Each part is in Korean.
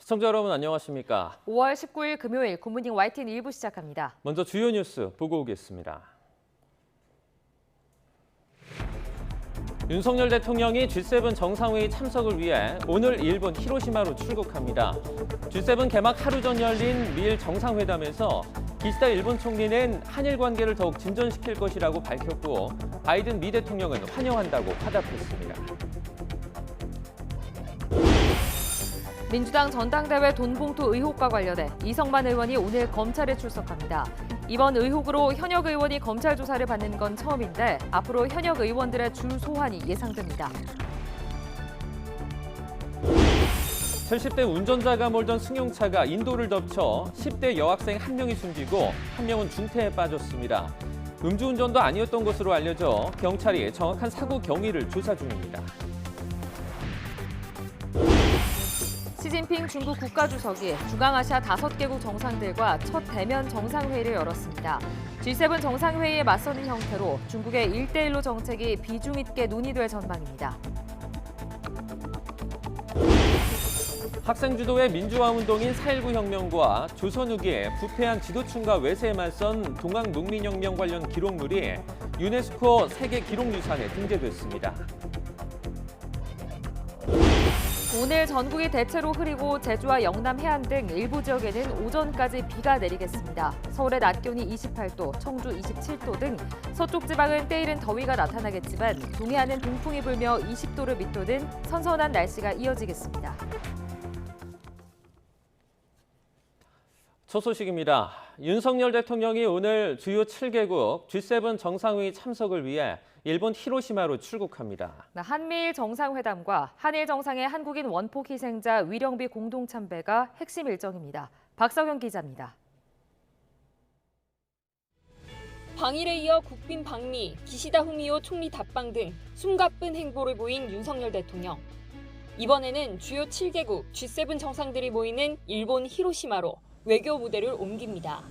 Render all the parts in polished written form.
시청자 여러분 안녕하십니까? 5월 19일 금요일 굿모닝 YTN 1부 시작합니다. 먼저 주요 뉴스 보고 오겠습니다. 윤석열 대통령이 G7 정상회의 참석을 위해 오늘 일본 히로시마로 출국합니다. G7 개막 하루 전 열린 미일 정상회담에서 기시다 일본 총리는 한일 관계를 더욱 진전시킬 것이라고 밝혔고 바이든 미 대통령은 환영한다고 화답했습니다. 민주당 전당대회 돈봉투 의혹과 관련해 이성만 의원이 오늘 검찰에 출석합니다. 이번 의혹으로 현역 의원이 검찰 조사를 받는 건 처음인데 앞으로 현역 의원들의 줄 소환이 예상됩니다. 70대 운전자가 몰던 승용차가 인도를 덮쳐 10대 여학생 1명이 숨지고 1명은 중태에 빠졌습니다. 음주운전도 아니었던 것으로 알려져 경찰이 정확한 사고 경위를 조사 중입니다. 시진핑 중국 국가주석이 중앙아시아 5개국 정상들과 첫 대면 정상회의를 열었습니다. G7 정상회의에 맞서는 형태로 중국의 1대1로 정책이 비중 있게 논의될 전망입니다. 학생 주도의 민주화 운동인 4.19 혁명과 조선 후기에 부패한 지도층과 외세에 맞선 동학농민혁명 관련 기록물이 유네스코 세계 기록유산에 등재됐습니다. 오늘 전국이 대체로 흐리고 제주와 영남 해안 등 일부 지역에는 오전까지 비가 내리겠습니다. 서울의 낮 기온이 28도, 청주 27도 등 서쪽 지방은 때이른 더위가 나타나겠지만 동해안은 동풍이 불며 20도를 밑도는 선선한 날씨가 이어지겠습니다. 첫 소식입니다. 윤석열 대통령이 오늘 주요 7개국 G7 정상회의 참석을 위해 일본 히로시마로 출국합니다. 한미일 정상회담과 한일 정상의 한국인 원폭 희생자 위령비 공동 참배가 핵심 일정입니다. 박성현 기자입니다. 방일에 이어 국빈 방미, 기시다 후미오 총리 답방 등 숨가쁜 행보를 보인 윤석열 대통령. 이번에는 주요 7개국 G7 정상들이 모이는 일본 히로시마로 외교 무대를 옮깁니다.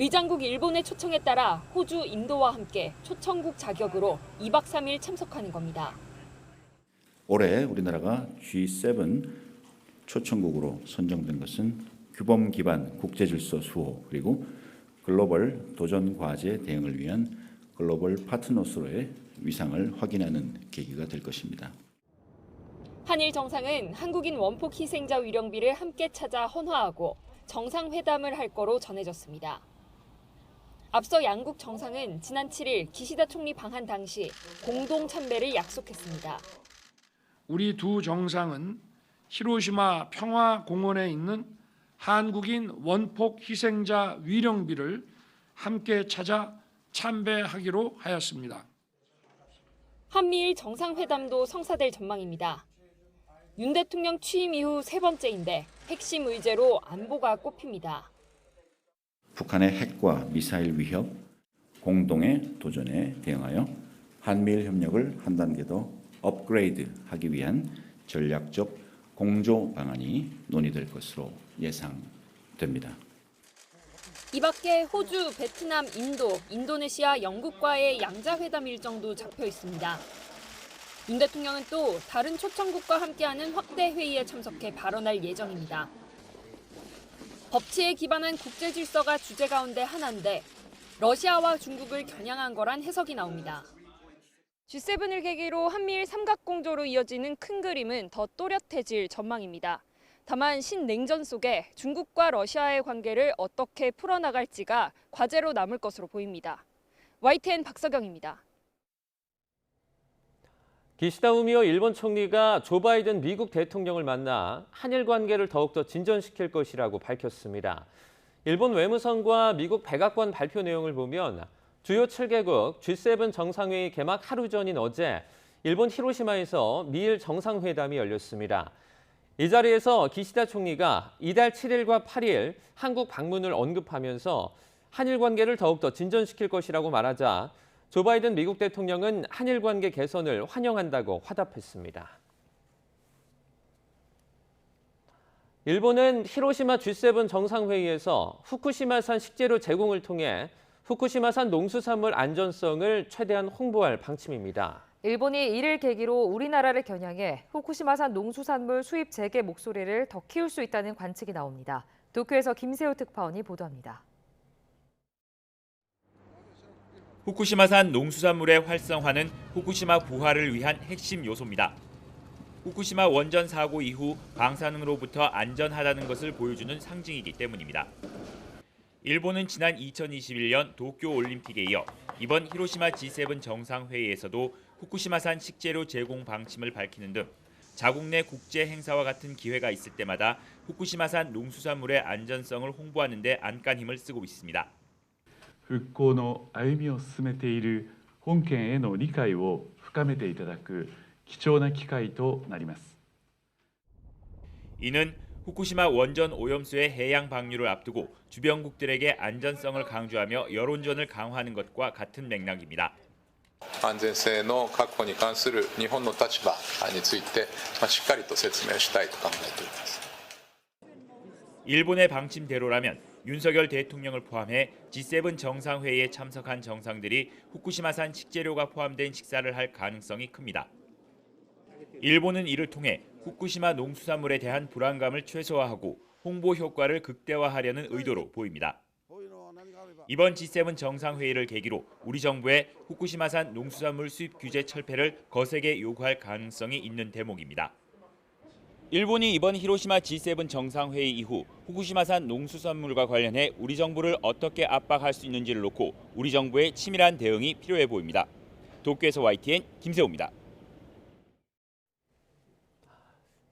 의장국 일본의 초청에 따라 호주, 인도와 함께 초청국 자격으로 2박 3일 참석하는 겁니다. 올해 우리나라가 G7 초청국으로 선정된 것은 규범 기반 국제질서 수호 그리고 글로벌 도전 과제 대응을 위한 글로벌 파트너로서의 위상을 확인하는 계기가 될 것입니다. 한일 정상은 한국인 원폭 희생자 위령비를 함께 찾아 헌화하고 정상회담을 할 거로 전해졌습니다. 앞서 양국 정상은 지난 7일 기시다 총리 방한 당시 공동 참배를 약속했습니다. 우리 두 정상은 히로시마 평화공원에 있는 한국인 원폭 희생자 위령비를 함께 찾아 참배하기로 하였습니다. 한미일 정상회담도 성사될 전망입니다. 윤 대통령 취임 이후 세 번째인데 핵심 의제로 안보가 꼽힙니다. 북한의 핵과 미사일 위협, 공동의 도전에 대응하여 한미일 협력을 한 단계 더 업그레이드하기 위한 전략적 공조 방안이 논의될 것으로 예상됩니다. 이 밖에 호주, 베트남, 인도, 인도네시아, 영국과의 양자회담 일정도 잡혀 있습니다. 윤 대통령은 또 다른 초청국과 함께하는 확대 회의에 참석해 발언할 예정입니다. 법치에 기반한 국제 질서가 주제 가운데 하나인데 러시아와 중국을 겨냥한 거란 해석이 나옵니다. G7을 계기로 한미일 삼각공조로 이어지는 큰 그림은 더 또렷해질 전망입니다. 다만 신냉전 속에 중국과 러시아의 관계를 어떻게 풀어나갈지가 과제로 남을 것으로 보입니다. YTN 박서경입니다. 기시다 후미오 일본 총리가 조 바이든 미국 대통령을 만나 한일 관계를 더욱더 진전시킬 것이라고 밝혔습니다. 일본 외무성과 미국 백악관 발표 내용을 보면 주요 7개국 G7 정상회의 개막 하루 전인 어제 일본 히로시마에서 미일 정상회담이 열렸습니다. 이 자리에서 기시다 총리가 이달 7일과 8일 한국 방문을 언급하면서 한일 관계를 더욱더 진전시킬 것이라고 말하자 조 바이든 미국 대통령은 한일 관계 개선을 환영한다고 화답했습니다. 일본은 히로시마 G7 정상회의에서 후쿠시마산 식재료 제공을 통해 후쿠시마산 농수산물 안전성을 최대한 홍보할 방침입니다. 일본이 이를 계기로 우리나라를 겨냥해 후쿠시마산 농수산물 수입 재개 목소리를 더 키울 수 있다는 관측이 나옵니다. 도쿄에서 김세호 특파원이 보도합니다. 후쿠시마산 농수산물의 활성화는 후쿠시마 부활을 위한 핵심 요소입니다. 후쿠시마 원전 사고 이후 방사능으로부터 안전하다는 것을 보여주는 상징이기 때문입니다. 일본은 지난 2021년 도쿄 올림픽에 이어 이번 히로시마 G7 정상회의에서도 후쿠시마산 식재료 제공 방침을 밝히는 등 자국 내 국제 행사와 같은 기회가 있을 때마다 후쿠시마산 농수산물의 안전성을 홍보하는 데 안간힘을 쓰고 있습니다. 復興の歩みを進めている本県への理解を深めていただく貴重な機会となります。 이는 후쿠시마 원전 오염수의 해양 방류를 앞두고 주변국들에게 안전성을 강조하며 여론전을 강화하는 것과 같은 맥락입니다. 安全性の確保に関する日本の立場についてしっかりと説明したいと考えております。 일본의 방침대로라면 윤석열 대통령을 포함해 G7 정상회의에 참석한 정상들이 후쿠시마산 식재료가 포함된 식사를 할 가능성이 큽니다. 일본은 이를 통해 후쿠시마 농수산물에 대한 불안감을 최소화하고 홍보 효과를 극대화하려는 의도로 보입니다. 이번 G7 정상회의를 계기로 우리 정부의 후쿠시마산 농수산물 수입 규제 철폐를 거세게 요구할 가능성이 있는 대목입니다. 일본이 이번 히로시마 G7 정상회의 이후 후쿠시마산 농수산물과 관련해 우리 정부를 어떻게 압박할 수 있는지를 놓고 우리 정부의 치밀한 대응이 필요해 보입니다. 도쿄에서 YTN 김세호입니다.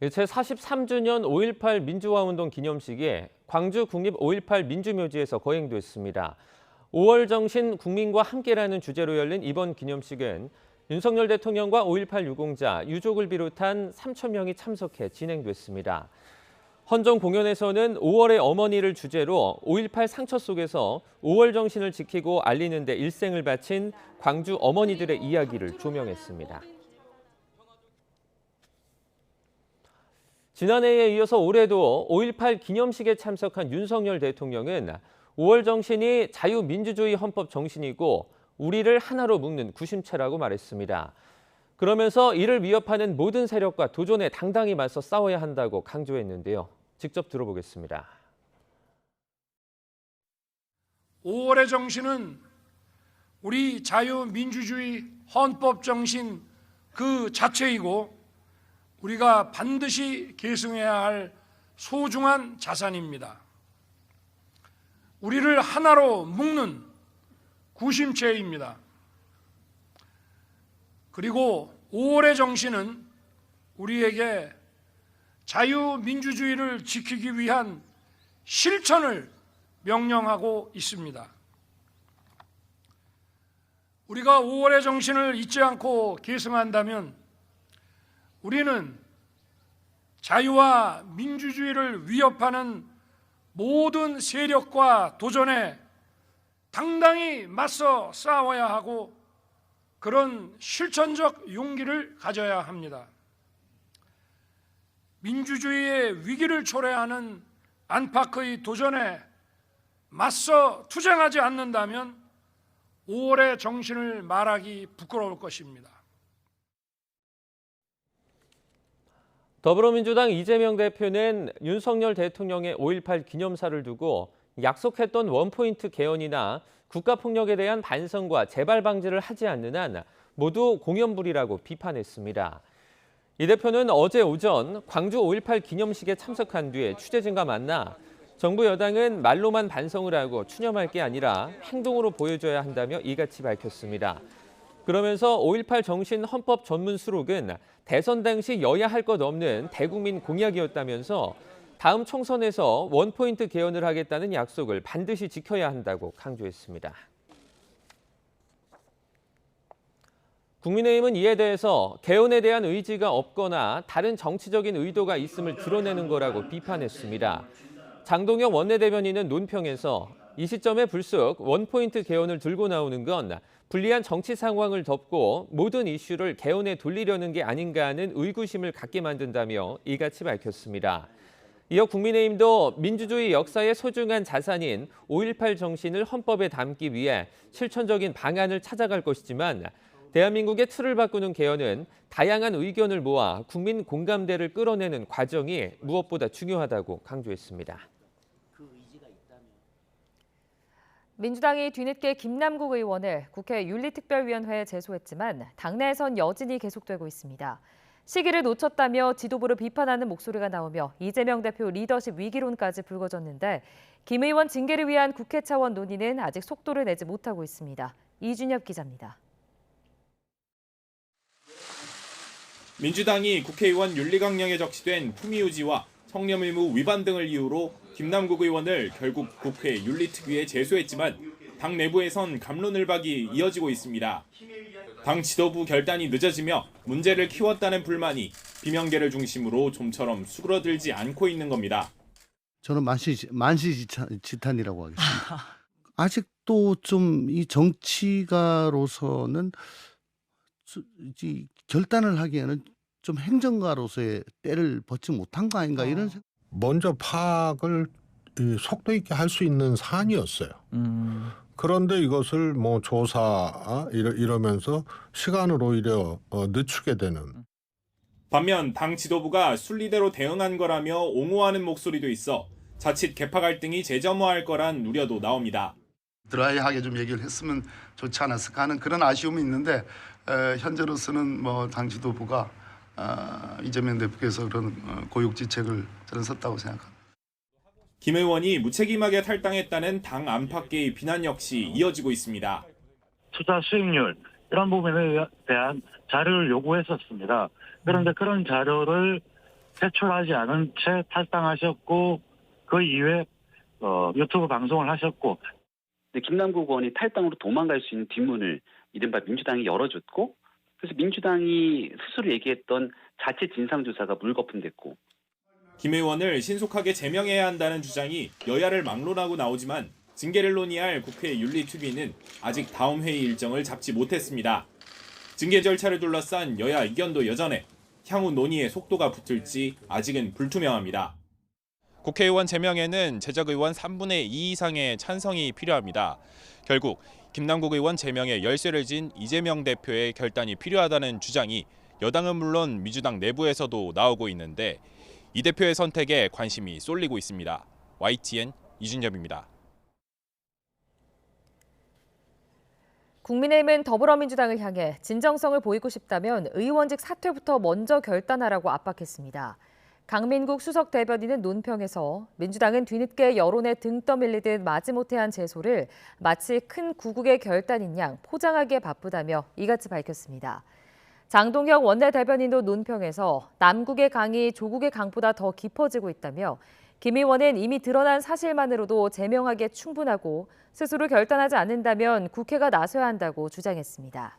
제43주년 5.18 민주화운동 기념식이 광주 국립 5.18 민주묘지에서 거행됐습니다. 5월 정신 국민과 함께라는 주제로 열린 이번 기념식은 윤석열 대통령과 5.18 유공자, 유족을 비롯한 3천 명이 참석해 진행됐습니다. 헌정 공연에서는 5월의 어머니를 주제로 5.18 상처 속에서 5월 정신을 지키고 알리는 데 일생을 바친 광주 어머니들의 이야기를 조명했습니다. 지난해에 이어서 올해도 5.18 기념식에 참석한 윤석열 대통령은 5월 정신이 자유민주주의 헌법 정신이고 우리를 하나로 묶는 구심체라고 말했습니다. 그러면서 이를 위협하는 모든 세력과 도전에 당당히 맞서 싸워야 한다고 강조했는데요. 직접 들어보겠습니다. 5월의 정신은 우리 자유민주주의 헌법 정신 그 자체이고 우리가 반드시 계승해야 할 소중한 자산입니다. 우리를 하나로 묶는 구심체입니다. 그리고 5월의 정신은 우리에게 자유민주주의를 지키기 위한 실천을 명령하고 있습니다. 우리가 5월의 정신을 잊지 않고 계승한다면 우리는 자유와 민주주의를 위협하는 모든 세력과 도전에 당당히 맞서 싸워야 하고 그런 실천적 용기를 가져야 합니다. 민주주의의 위기를 초래하는 안팎의 도전에 맞서 투쟁하지 않는다면 5월의 정신을 말하기 부끄러울 것입니다. 더불어민주당 이재명 대표는 윤석열 대통령의 5.18 기념사를 두고 약속했던 원포인트 개헌이나 국가폭력에 대한 반성과 재발 방지를 하지 않는 한 모두 공연불이라고 비판했습니다. 이 대표는 어제 오전 광주 5.18 기념식에 참석한 뒤에 취재진과 만나 정부 여당은 말로만 반성을 하고 추념할 게 아니라 행동으로 보여줘야 한다며 이같이 밝혔습니다. 그러면서 5.18 정신 헌법 전문 수록은 대선 당시 여야 할 것 없는 대국민 공약이었다면서 다음 총선에서 원포인트 개헌을 하겠다는 약속을 반드시 지켜야 한다고 강조했습니다. 국민의힘은 이에 대해서 개헌에 대한 의지가 없거나 다른 정치적인 의도가 있음을 드러내는 거라고 비판했습니다. 장동영 원내대변인은 논평에서 이 시점에 불쑥 원포인트 개헌을 들고 나오는 건 불리한 정치 상황을 덮고 모든 이슈를 개헌에 돌리려는 게 아닌가 하는 의구심을 갖게 만든다며 이같이 밝혔습니다. 이어 국민의힘도 민주주의 역사의 소중한 자산인 5.18 정신을 헌법에 담기 위해 실천적인 방안을 찾아갈 것이지만 대한민국의 틀을 바꾸는 개헌은 다양한 의견을 모아 국민 공감대를 끌어내는 과정이 무엇보다 중요하다고 강조했습니다. 민주당이 뒤늦게 김남국 의원을 국회 윤리특별위원회에 제소했지만 당내에선 여진이 계속되고 있습니다. 시기를 놓쳤다며 지도부를 비판하는 목소리가 나오며 이재명 대표 리더십 위기론까지 불거졌는데 김 의원 징계를 위한 국회 차원 논의는 아직 속도를 내지 못하고 있습니다. 이준엽 기자입니다. 민주당이 국회의원 윤리강령에 적시된 품위유지와 청렴 의무 위반 등을 이유로 김남국 의원을 결국 국회 윤리특위에 제소했지만 당 내부에선 갑론을박이 이어지고 있습니다. 당 지도부 결단이 늦어지며 문제를 키웠다는 불만이 비명계를 중심으로 좀처럼 수그러들지 않고 있는 겁니다. 저는 만시지탄이라고 하겠습니다. 아직도 좀 이 정치가로서는 결단을 하기에는 좀 행정가로서의 때를 벗지 못한 거 아닌가 이런 생각. 먼저 파악을 속도 있게 할 수 있는 사안이었어요. 그런데 이것을 뭐 조사 이러면서 시간을 오히려 늦추게 되는. 반면 당 지도부가 순리대로 대응한 거라며 옹호하는 목소리도 있어 자칫 계파 갈등이 재점화할 거란 우려도 나옵니다. 드라이하게 좀 얘기를 했으면 좋지 않았을까 하는 그런 아쉬움이 있는데 현재로서는 뭐 당 지도부가 이재명 대표께서 그런 고육지책을 저는 썼다고 생각합니다. 김 의원이 무책임하게 탈당했다는 당 안팎의 비난 역시 이어지고 있습니다. 투자 수익률 이런 부분에 대한 자료를 요구했었습니다. 그런데 그런 자료를 제출하지 않은 채 탈당하셨고 그 이후에 유튜브 방송을 하셨고 김남국 의원이 탈당으로 도망갈 수 있는 뒷문을 이른바 민주당이 열어줬고 그래서 민주당이 스스로 얘기했던 자체 진상조사가 물거품됐고 김 의원을 신속하게 제명해야 한다는 주장이 여야를 막론하고 나오지만 징계를 논의할 국회 윤리특위는 아직 다음 회의 일정을 잡지 못했습니다. 징계 절차를 둘러싼 여야 의견도 여전해 향후 논의에 속도가 붙을지 아직은 불투명합니다. 국회의원 제명에는 제적의원 3분의 2 이상의 찬성이 필요합니다. 결국 김남국 의원 제명에 열쇠를 진 이재명 대표의 결단이 필요하다는 주장이 여당은 물론 민주당 내부에서도 나오고 있는데 이 대표의 선택에 관심이 쏠리고 있습니다. YTN 이준엽입니다. 국민의힘은 더불어민주당을 향해 진정성을 보이고 싶다면 의원직 사퇴부터 먼저 결단하라고 압박했습니다. 강민국 수석 대변인은 논평에서 민주당은 뒤늦게 여론에 등 떠밀리듯 마지못해 한 제소를 마치 큰 구국의 결단인 양 포장하기에 바쁘다며 이같이 밝혔습니다. 장동혁 원내대변인도 논평에서 남국의 강이 조국의 강보다 더 깊어지고 있다며 김 의원은 이미 드러난 사실만으로도 제명하기에 충분하고 스스로 결단하지 않는다면 국회가 나서야 한다고 주장했습니다.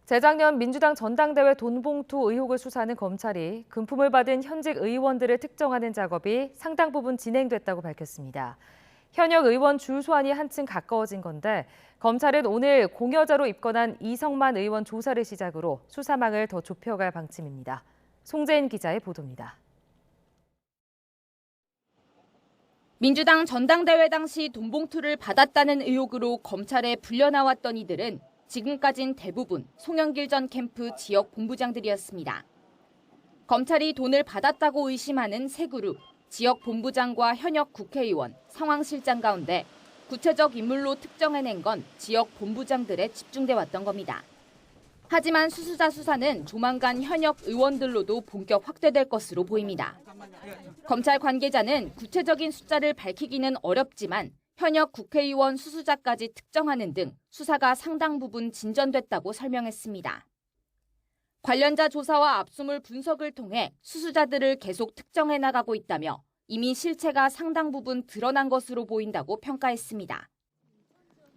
재작년 민주당 전당대회 돈봉투 의혹을 수사하는 검찰이 금품을 받은 현직 의원들을 특정하는 작업이 상당 부분 진행됐다고 밝혔습니다. 현역 의원 줄 소환이 한층 가까워진 건데 검찰은 오늘 공여자로 입건한 이성만 의원 조사를 시작으로 수사망을 더 좁혀갈 방침입니다. 송재인 기자의 보도입니다. 민주당 전당대회 당시 돈봉투를 받았다는 의혹으로 검찰에 불려나왔던 이들은 지금까진 대부분 송영길 전 캠프 지역 본부장들이었습니다. 검찰이 돈을 받았다고 의심하는 세 그룹, 지역 본부장과 현역 국회의원, 상황실장 가운데 구체적 인물로 특정해낸 건 지역 본부장들에 집중돼 왔던 겁니다. 하지만 수수자 수사는 조만간 현역 의원들로도 본격 확대될 것으로 보입니다. 검찰 관계자는 구체적인 숫자를 밝히기는 어렵지만 현역 국회의원 수수자까지 특정하는 등 수사가 상당 부분 진전됐다고 설명했습니다. 관련자 조사와 압수물 분석을 통해 수수자들을 계속 특정해 나가고 있다며 이미 실체가 상당 부분 드러난 것으로 보인다고 평가했습니다.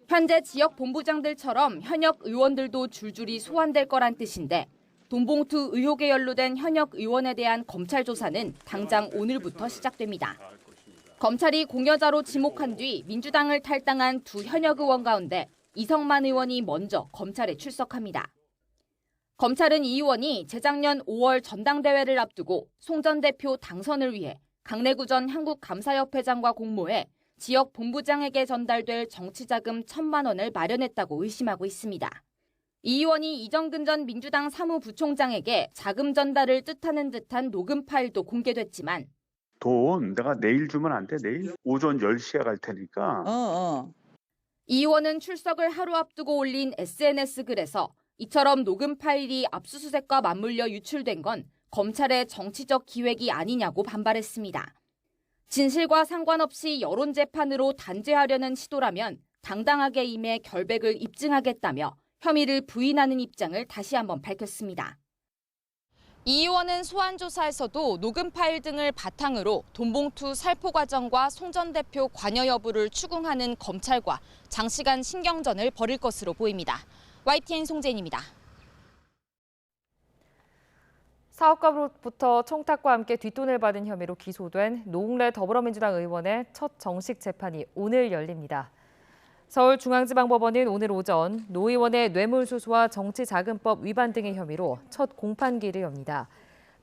현재 지역 본부장들처럼 현역 의원들도 줄줄이 소환될 거란 뜻인데 돈봉투 의혹에 연루된 현역 의원에 대한 검찰 조사는 당장 오늘부터 시작됩니다. 검찰이 공여자로 지목한 뒤 민주당을 탈당한 두 현역 의원 가운데 이성만 의원이 먼저 검찰에 출석합니다. 검찰은 이 의원이 재작년 5월 전당대회를 앞두고 송 전 대표 당선을 위해 강내구 전 한국감사협회장과 공모해 지역 본부장에게 전달될 정치자금 1,000만 원을 마련했다고 의심하고 있습니다. 이 의원이 이정근 전 민주당 사무부총장에게 자금 전달을 뜻하는 듯한 녹음 파일도 공개됐지만 돈 내가 내일 주면 안 돼? 내일 오전 10시에 갈 테니까. 이 의원은 출석을 하루 앞두고 올린 SNS 글에서 이처럼 녹음 파일이 압수수색과 맞물려 유출된 건 검찰의 정치적 기획이 아니냐고 반발했습니다. 진실과 상관없이 여론 재판으로 단죄하려는 시도라면 당당하게 임해 결백을 입증하겠다며 혐의를 부인하는 입장을 다시 한번 밝혔습니다. 이 의원은 소환 조사에서도 녹음 파일 등을 바탕으로 돈봉투 살포 과정과 송 전 대표 관여 여부를 추궁하는 검찰과 장시간 신경전을 벌일 것으로 보입니다. YTN 송재인입니다. 사업가로부터 청탁과 함께 뒷돈을 받은 혐의로 기소된 노웅래 더불어민주당 의원의 첫 정식 재판이 오늘 열립니다. 서울중앙지방법원은 오늘 오전 노 의원의 뇌물수수와 정치자금법 위반 등의 혐의로 첫 공판기를 엽니다.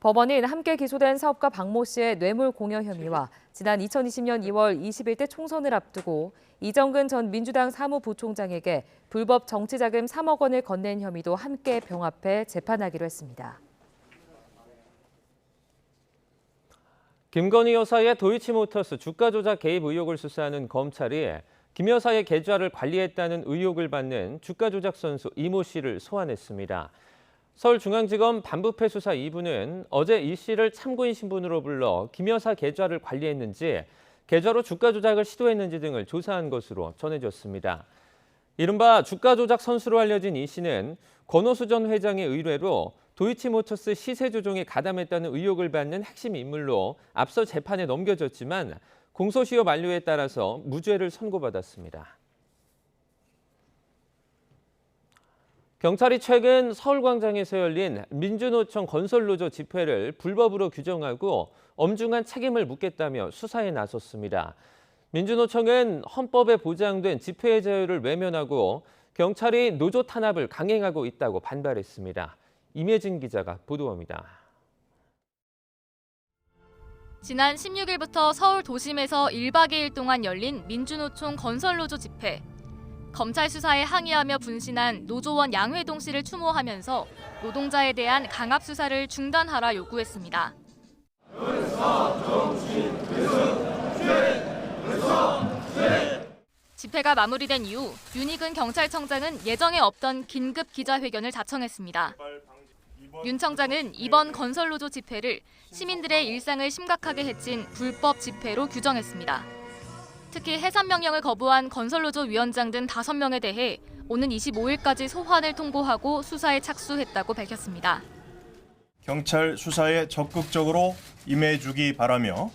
법원은 함께 기소된 사업가 박모 씨의 뇌물 공여 혐의와 지난 2020년 2월 21대 총선을 앞두고 이정근 전 민주당 사무부총장에게 불법 정치자금 3억 원을 건넨 혐의도 함께 병합해 재판하기로 했습니다. 김건희 여사의 도이치모터스 주가 조작 개입 의혹을 수사하는 검찰이 김 여사의 계좌를 관리했다는 의혹을 받는 주가 조작 선수 이모 씨를 소환했습니다. 서울중앙지검 반부패 수사 2부는 어제 이 씨를 참고인 신분으로 불러 김 여사 계좌를 관리했는지, 계좌로 주가 조작을 시도했는지 등을 조사한 것으로 전해졌습니다. 이른바 주가 조작 선수로 알려진 이 씨는 권오수 전 회장의 의뢰로 도이치모터스 시세 조종에 가담했다는 의혹을 받는 핵심 인물로 앞서 재판에 넘겨졌지만 공소시효 만료에 따라서 무죄를 선고받았습니다. 경찰이 최근 서울광장에서 열린 민주노총 건설노조 집회를 불법으로 규정하고 엄중한 책임을 묻겠다며 수사에 나섰습니다. 민주노총은 헌법에 보장된 집회의 자유를 외면하고 경찰이 노조 탄압을 강행하고 있다고 반발했습니다. 임혜진 기자가 보도합니다. 지난 16일부터 서울 도심에서 1박 2일 동안 열린 민주노총 건설노조 집회. 검찰 수사에 항의하며 분신한 노조원 양회동 씨를 추모하면서 노동자에 대한 강압 수사를 중단하라 요구했습니다. 집회가 마무리된 이후 윤희근 경찰청장은 예정에 없던 긴급 기자회견을 자청했습니다. 윤 청장은 이번 건설노조 집회를 시민들의 일상을 심각하게 해친 불법 집회로 규정했습니다. 특히 해산 명령을 거부한 건설노조 위원장 등 5명에 대해 오는 25일까지 소환을 통보하고 수사에 착수했다고 밝혔습니다. 경찰 수사에 적극적으로 임해주기 바라며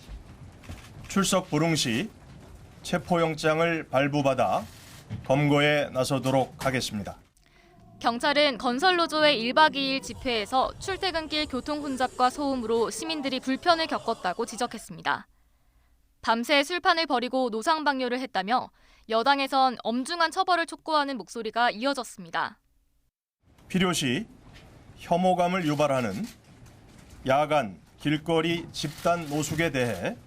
출석 불응 시 체포영장을 발부받아 검거에 나서도록 하겠습니다. 경찰은 건설노조의 1박 2일 집회에서 출퇴근길 교통 혼잡과 소음으로 시민들이 불편을 겪었다고 지적했습니다. 밤새 술판을 벌이고 노상방뇨를 했다며 여당에선 엄중한 처벌을 촉구하는 목소리가 이어졌습니다. 필요시 혐오감을 유발하는 야간 길거리 집단 노숙에 대해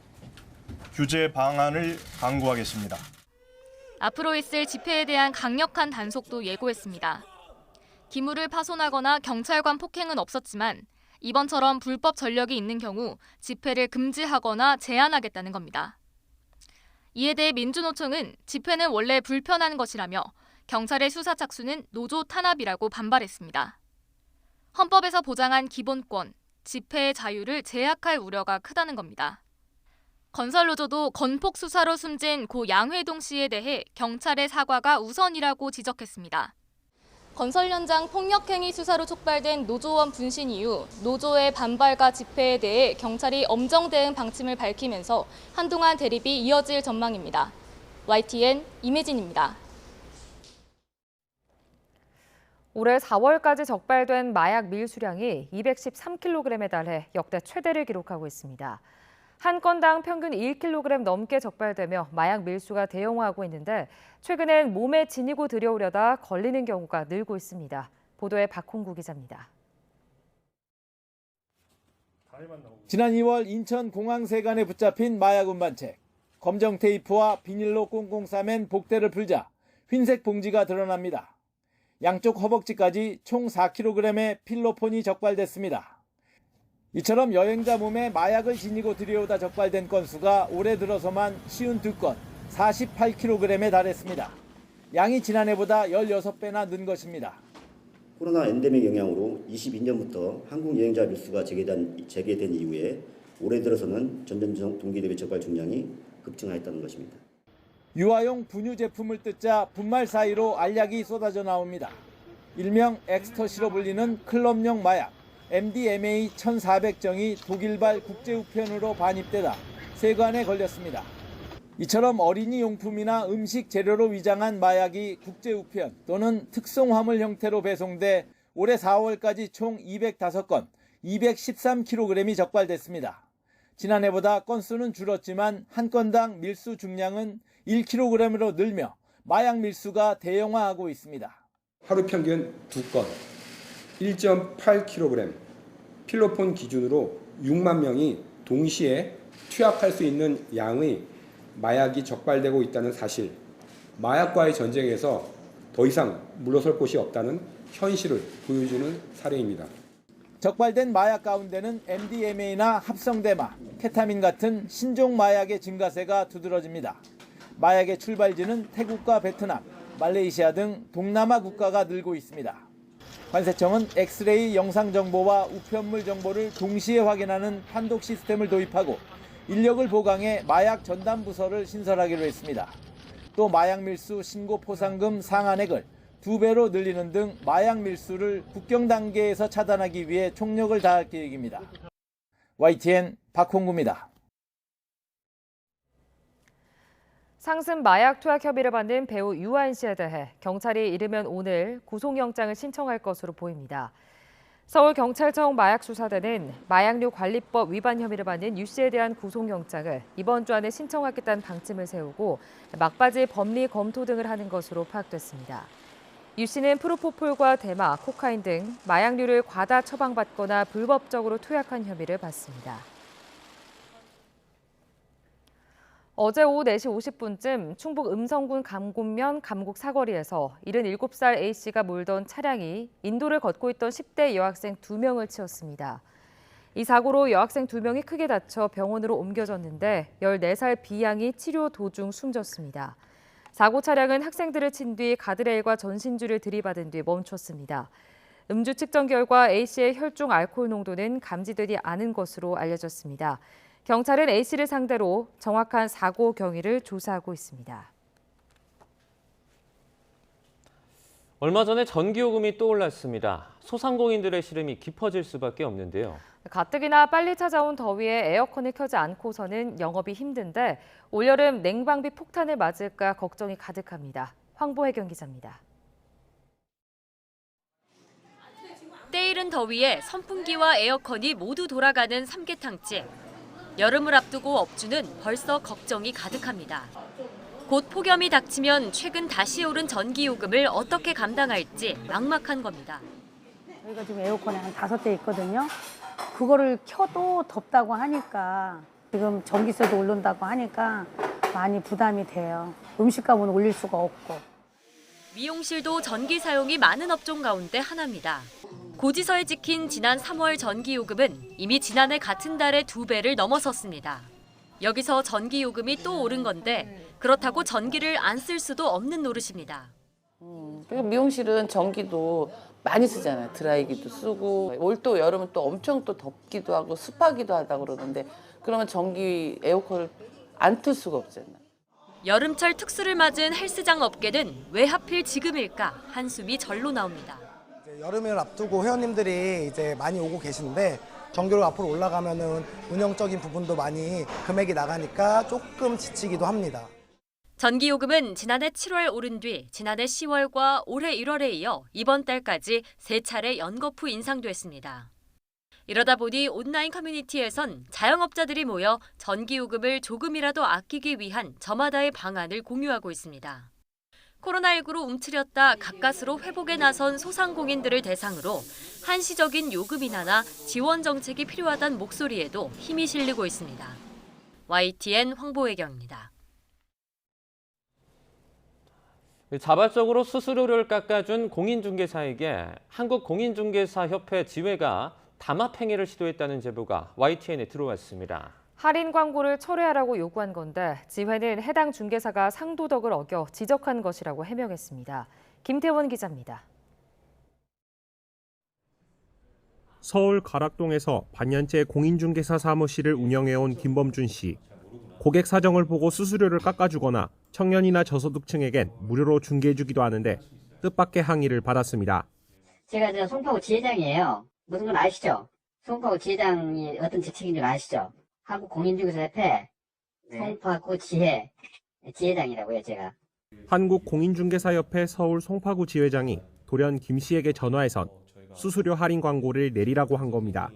규제 방안을 강구하겠습니다. 앞으로 있을 집회에 대한 강력한 단속도 예고했습니다. 기물을 파손하거나 경찰관 폭행은 없었지만 이번처럼 불법 전력이 있는 경우 집회를 금지하거나 제한하겠다는 겁니다. 이에 대해 민주노총은 집회는 원래 불편한 것이라며 경찰의 수사 착수는 노조 탄압이라고 반발했습니다. 헌법에서 보장한 기본권, 집회의 자유를 제약할 우려가 크다는 겁니다. 건설노조도 건폭 수사로 숨진 고 양회동 씨에 대해 경찰의 사과가 우선이라고 지적했습니다. 건설 현장 폭력행위 수사로 촉발된 노조원 분신 이후 노조의 반발과 집회에 대해 경찰이 엄정 대응 방침을 밝히면서 한동안 대립이 이어질 전망입니다. YTN 임혜진입니다. 올해 4월까지 적발된 마약 밀수량이 213kg에 달해 역대 최대를 기록하고 있습니다. 한 건당 평균 1kg 넘게 적발되며 마약 밀수가 대형화하고 있는데 최근엔 몸에 지니고 들여오려다 걸리는 경우가 늘고 있습니다. 보도에 박홍구 기자입니다. 지난 2월 인천 공항세관에 붙잡힌 마약 운반체. 검정 테이프와 비닐로 꽁꽁 싸맨 복대를 풀자 흰색 봉지가 드러납니다. 양쪽 허벅지까지 총 4kg의 필로폰이 적발됐습니다. 이처럼 여행자 몸에 마약을 지니고 들여오다 적발된 건수가 올해 들어서만 52건, 48kg에 달했습니다. 양이 지난해보다 16배나 는 것입니다. 코로나 엔데믹 영향으로 22년부터 한국 여행자 밀수가 재개된 이후에 올해 들어서는 전년 동기 대비 적발 중량이 급증하였다는 것입니다. 유아용 분유 제품을 뜯자 분말 사이로 알약이 쏟아져 나옵니다. 일명 엑스터시로 불리는 클럽용 마약 MDMA 1400정이 독일발 국제우편으로 반입되다 세관에 걸렸습니다. 이처럼 어린이 용품이나 음식 재료로 위장한 마약이 국제우편 또는 특송화물 형태로 배송돼 올해 4월까지 총 205건, 213kg이 적발됐습니다. 지난해보다 건수는 줄었지만 한 건당 밀수 중량은 1kg으로 늘며 마약 밀수가 대형화하고 있습니다. 하루 평균 2건, 1.8kg, 필로폰 기준으로 6만 명이 동시에 투약할 수 있는 양의 마약이 적발되고 있다는 사실, 마약과의 전쟁에서 더 이상 물러설 곳이 없다는 현실을 보여주는 사례입니다. 적발된 마약 가운데는 MDMA나 합성대마, 케타민 같은 신종 마약의 증가세가 두드러집니다. 마약의 출발지는 태국과 베트남, 말레이시아 등 동남아 국가가 늘고 있습니다. 관세청은 엑스레이 영상 정보와 우편물 정보를 동시에 확인하는 판독 시스템을 도입하고 인력을 보강해 마약 전담 부서를 신설하기로 했습니다. 또 마약 밀수 신고 포상금 상한액을 2배로 늘리는 등 마약 밀수를 국경 단계에서 차단하기 위해 총력을 다할 계획입니다. YTN 박홍구입니다. 상습 마약 투약 혐의를 받는 배우 유아인 씨에 대해 경찰이 이르면 오늘 구속영장을 신청할 것으로 보입니다. 서울경찰청 마약수사대는 마약류 관리법 위반 혐의를 받는 유 씨에 대한 구속영장을 이번 주 안에 신청하겠다는 방침을 세우고 막바지 법리 검토 등을 하는 것으로 파악됐습니다. 유 씨는 프로포폴과 대마, 코카인 등 마약류를 과다 처방받거나 불법적으로 투약한 혐의를 받습니다. 어제 오후 4시 50분쯤 충북 음성군 감곡면 감곡 사거리에서 77살 A씨가 몰던 차량이 인도를 걷고 있던 10대 여학생 2명을 치었습니다. 이 사고로 여학생 2명이 크게 다쳐 병원으로 옮겨졌는데 14살 B양이 치료 도중 숨졌습니다. 사고 차량은 학생들을 친 뒤 가드레일과 전신줄을 들이받은 뒤 멈췄습니다. 음주 측정 결과 A씨의 혈중 알코올 농도는 감지되지 않은 것으로 알려졌습니다. 경찰은 A씨를 상대로 정확한 사고 경위를 조사하고 있습니다. 얼마 전에 전기요금이 또 올랐습니다. 소상공인들의 시름이 깊어질 수밖에 없는데요. 가뜩이나 빨리 찾아온 더위에 에어컨을 켜지 않고서는 영업이 힘든데 올여름 냉방비 폭탄을 맞을까 걱정이 가득합니다. 황보혜경 기자입니다. 때이른 더위에 선풍기와 에어컨이 모두 돌아가는 삼계탕집. 여름을 앞두고 업주는 벌써 걱정이 가득합니다. 곧 폭염이 닥치면 최근 다시 오른 전기요금을 어떻게 감당할지 막막한 겁니다. 저희가 지금 에어컨이 한 5대 있거든요. 그거를 켜도 덥다고 하니까 지금 전기세도 오른다고 하니까 많이 부담이 돼요. 음식값은 올릴 수가 없고. 미용실도 전기 사용이 많은 업종 가운데 하나입니다. 고지서에 찍힌 지난 3월 전기요금은 이미 지난해 같은 달에 2배를 넘어섰습니다. 여기서 전기요금이 또 오른 건데 그렇다고 전기를 안 쓸 수도 없는 노릇입니다. 미용실은 전기도 많이 쓰잖아요. 드라이기도 쓰고 올도 여름은 또 엄청 또 덥기도 하고 습하기도 하다 그러는데 그러면 전기 에어컨을 안 틀 수가 없잖아요. 여름철 특수를 맞은 헬스장 업계는 왜 하필 지금일까 한숨이 절로 나옵니다. 여름을 앞두고 회원님들이 이제 많이 오고 계시는데 전기료가 앞으로 올라가면은 운영적인 부분도 많이 금액이 나가니까 조금 지치기도 합니다. 전기요금은 지난해 7월 오른 뒤 지난해 10월과 올해 1월에 이어 이번 달까지 3차례 연거푸 인상됐습니다. 이러다 보니 온라인 커뮤니티에선 자영업자들이 모여 전기요금을 조금이라도 아끼기 위한 저마다의 방안을 공유하고 있습니다. 코로나19로 움츠렸다 가까스로 회복에 나선 소상공인들을 대상으로 한시적인 요금 인하나 지원 정책이 필요하다는 목소리에도 힘이 실리고 있습니다. YTN 황보혜경입니다. 자발적으로 수수료를 깎아준 공인중개사에게 한국공인중개사협회 지회가 담합행위를 시도했다는 제보가 YTN에 들어왔습니다. 할인 광고를 철회하라고 요구한 건데 지회는 해당 중개사가 상도덕을 어겨 지적한 것이라고 해명했습니다. 김태원 기자입니다. 서울 가락동에서 반년째 공인중개사 사무실을 운영해온 김범준 씨. 고객 사정을 보고 수수료를 깎아주거나 청년이나 저소득층에겐 무료로 중개해주기도 하는데 뜻밖의 항의를 받았습니다. 제가 송파구 지회장이에요. 무슨 건 아시죠? 송파구 지회장이 어떤 직책인 줄 아시죠? 한국공인중개사협회 송파구 지회장이라고요, 제가. 한국공인중개사협회 서울 송파구 지회장이 돌연 김 씨에게 전화해선 수수료 할인 광고를 내리라고 한 겁니다.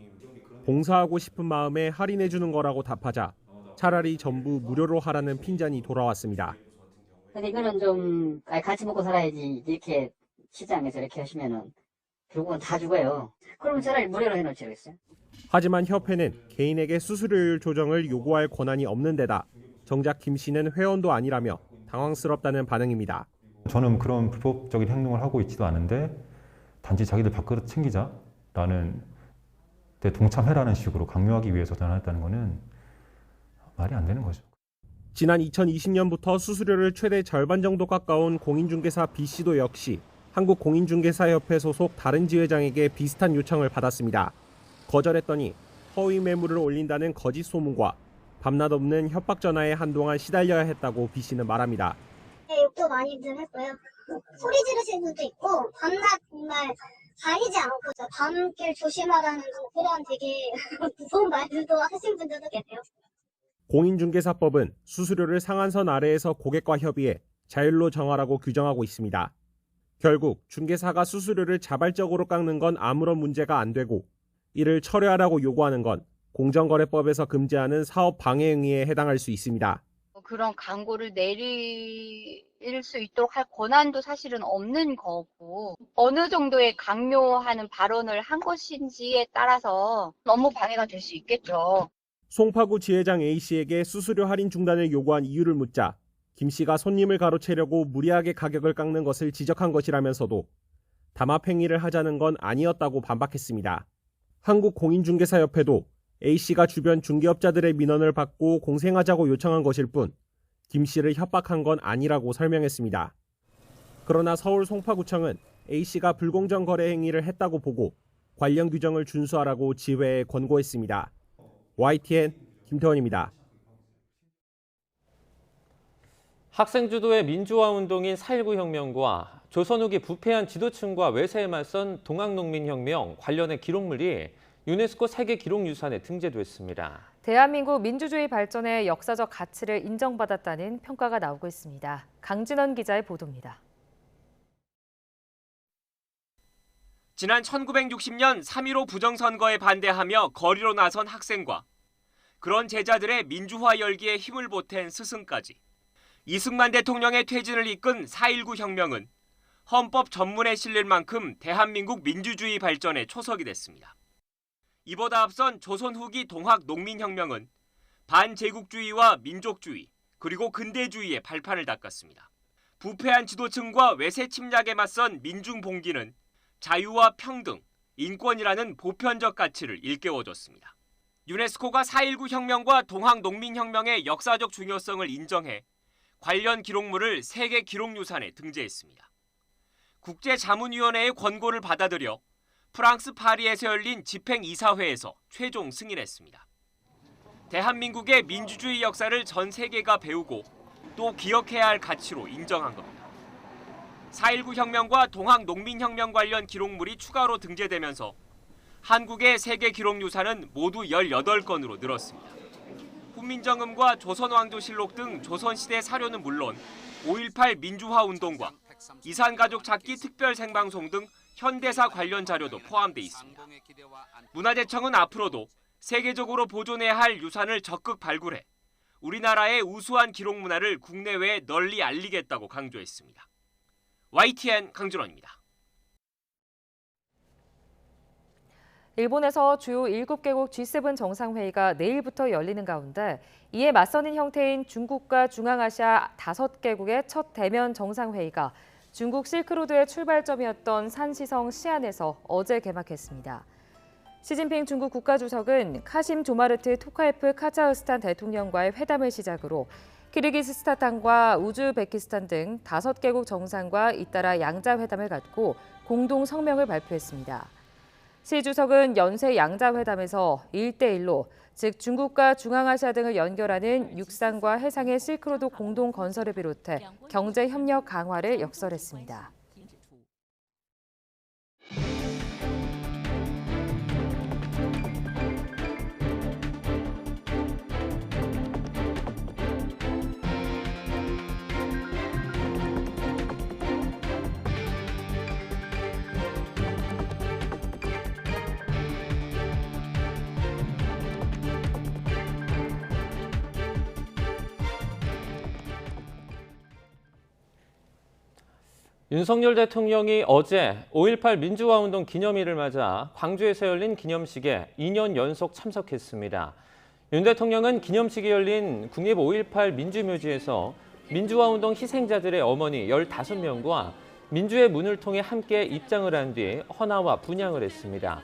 봉사하고 싶은 마음에 할인해주는 거라고 답하자 차라리 전부 무료로 하라는 핀잔이 돌아왔습니다. 근데 이거는 좀 같이 먹고 살아야지 이렇게 시장에서 이렇게 하시면은 결국은 다 죽어요. 그러면 차라리 무료로 해놓지 그랬어요. 하지만 협회는 개인에게 수수료율 조정을 요구할 권한이 없는 데다 정작 김 씨는 회원도 아니라며 당황스럽다는 반응입니다. 저는 그런 불법적인 행동을 하고 있지도 않은데 단지 자기들 밥그릇 챙기자라는 데 동참해라는 식으로 강요하기 위해서 전화했다는 것은 말이 안 되는 거죠. 지난 2020년부터 수수료를 최대 절반 정도 깎아온 공인중개사 B 씨도 역시 한국공인중개사협회 소속 다른 지회장에게 비슷한 요청을 받았습니다. 거절했더니 허위 매물을 올린다는 거짓 소문과 밤낮 없는 협박 전화에 한동안 시달려야 했다고 B 씨는 말합니다. 네, 욕도 많이들 했고요. 소리 지르시는 분도 있고 밤낮 정말 가리지 않고 밤길 조심하라는 그런 되게 무서운 말들도 하신 분들도 계세요. 공인중개사법은 수수료를 상한선 아래에서 고객과 협의해 자율로 정하라고 규정하고 있습니다. 결국 중개사가 수수료를 자발적으로 깎는 건 아무런 문제가 안 되고 이를 철회하라고 요구하는 건 공정거래법에서 금지하는 사업 방해 행위에 해당할 수 있습니다. 그런 광고를 내릴 수 있도록 할 권한도 사실은 없는 거고 어느 정도의 강요하는 발언을 한 것인지에 따라서 업무 방해가 될 수 있겠죠. 송파구 지회장 A씨에게 수수료 할인 중단을 요구한 이유를 묻자 김 씨가 손님을 가로채려고 무리하게 가격을 깎는 것을 지적한 것이라면서도 담합 행위를 하자는 건 아니었다고 반박했습니다. 한국공인중개사협회도 A씨가 주변 중개업자들의 민원을 받고 공생하자고 요청한 것일 뿐 김 씨를 협박한 건 아니라고 설명했습니다. 그러나 서울 송파구청은 A씨가 불공정 거래 행위를 했다고 보고 관련 규정을 준수하라고 지회에 권고했습니다. YTN 김태원입니다. 학생 주도의 민주화 운동인 4.19 혁명과 조선 후기 부패한 지도층과 외세에 맞선 동학농민혁명 관련의 기록물이 유네스코 세계 기록유산에 등재됐습니다. 대한민국 민주주의 발전의 역사적 가치를 인정받았다는 평가가 나오고 있습니다. 강진원 기자의 보도입니다. 지난 1960년 3.15 부정선거에 반대하며 거리로 나선 학생과 그런 제자들의 민주화 열기에 힘을 보탠 스승까지 이승만 대통령의 퇴진을 이끈 4.19 혁명은 헌법 전문에 실릴 만큼 대한민국 민주주의 발전의 초석이 됐습니다. 이보다 앞선 조선 후기 동학 농민혁명은 반제국주의와 민족주의 그리고 근대주의의 발판을 닦았습니다. 부패한 지도층과 외세 침략에 맞선 민중봉기는 자유와 평등, 인권이라는 보편적 가치를 일깨워줬습니다. 유네스코가 4.19 혁명과 동학 농민혁명의 역사적 중요성을 인정해 관련 기록물을 세계 기록유산에 등재했습니다. 국제자문위원회의 권고를 받아들여 프랑스 파리에서 열린 집행이사회에서 최종 승인했습니다. 대한민국의 민주주의 역사를 전 세계가 배우고 또 기억해야 할 가치로 인정한 겁니다. 4.19 혁명과 동학 농민혁명 관련 기록물이 추가로 등재되면서 한국의 세계 기록유산은 모두 18건으로 늘었습니다. 훈민정음과 조선왕조실록 등 조선시대 사료는 물론 5.18 민주화 운동과 이산가족 찾기 특별생방송 등 현대사 관련 자료도 포함돼 있습니다. 문화재청은 앞으로도 세계적으로 보존해야 할 유산을 적극 발굴해 우리나라의 우수한 기록 문화를 국내외에 널리 알리겠다고 강조했습니다. YTN 강준원입니다. 일본에서 주요 7개국 G7 정상회의가 내일부터 열리는 가운데 이에 맞서는 형태인 중국과 중앙아시아 5개국의 첫 대면 정상회의가 중국 실크로드의 출발점이었던 산시성 시안에서 어제 개막했습니다. 시진핑 중국 국가주석은 카심 조마르트 토카예프 카자흐스탄 대통령과의 회담을 시작으로 키르기스스탄과 우즈베키스탄 등 5개국 정상과 잇따라 양자회담을 갖고 공동 성명을 발표했습니다. 시 주석은 연쇄 양자회담에서 1대1로 즉 중국과 중앙아시아 등을 연결하는 육상과 해상의 실크로드 공동 건설을 비롯해 경제 협력 강화를 역설했습니다. 윤석열 대통령이 어제 5.18 민주화운동 기념일을 맞아 광주에서 열린 기념식에 2년 연속 참석했습니다. 윤 대통령은 기념식이 열린 국립 5.18 민주묘지에서 민주화운동 희생자들의 어머니 15명과 민주의 문을 통해 함께 입장을 한 뒤 헌화와 분향을 했습니다.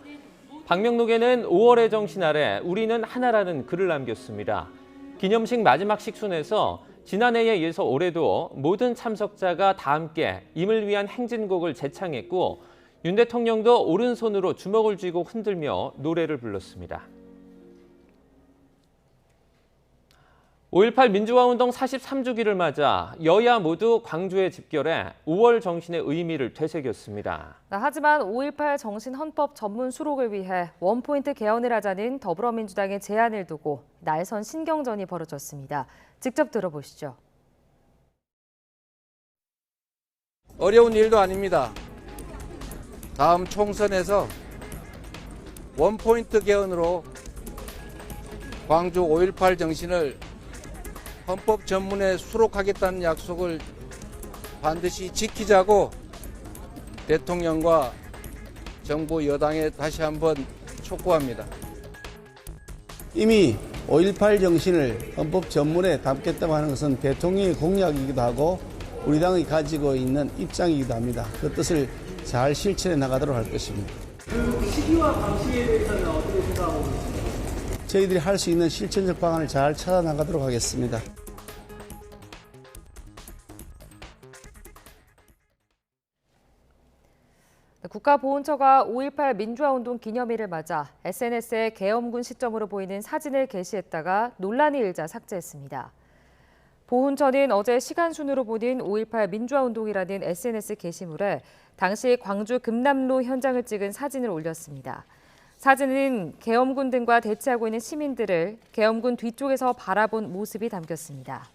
방명록에는 5월의 정신 아래 우리는 하나라는 글을 남겼습니다. 기념식 마지막 식순에서 지난해에 이어서 올해도 모든 참석자가 다 함께 임을 위한 행진곡을 재창했고 윤 대통령도 오른손으로 주먹을 쥐고 흔들며 노래를 불렀습니다. 5.18 민주화운동 43주기를 맞아 여야 모두 광주에 집결해 5월 정신의 의미를 되새겼습니다. 하지만 5.18 정신 헌법 전문 수록을 위해 원포인트 개헌을 하자는 더불어민주당의 제안을 두고 날선 신경전이 벌어졌습니다. 직접 들어보시죠. 어려운 일도 아닙니다. 다음 총선에서 원포인트 개헌으로 광주 5.18 정신을 헌법 전문에 수록하겠다는 약속을 반드시 지키자고 대통령과 정부 여당에 다시 한번 촉구합니다. 이미 5.18 정신을 헌법 전문에 담겠다고 하는 것은 대통령의 공약이기도 하고 우리 당이 가지고 있는 입장이기도 합니다. 그 뜻을 잘 실천해 나가도록 할 것입니다. 시기와 방식에 대해서는 어떻게 생각하고 계십니까? 저희들이 할 수 있는 실천적 방안을 잘 찾아 나가도록 하겠습니다. 국가보훈처가 5.18 민주화운동 기념일을 맞아 SNS에 계엄군 시점으로 보이는 사진을 게시했다가 논란이 일자 삭제했습니다. 보훈처는 어제 시간 순으로 보낸 5.18 민주화운동이라는 SNS 게시물에 당시 광주 금남로 현장을 찍은 사진을 올렸습니다. 사진은 계엄군 등과 대치하고 있는 시민들을 계엄군 뒤쪽에서 바라본 모습이 담겼습니다.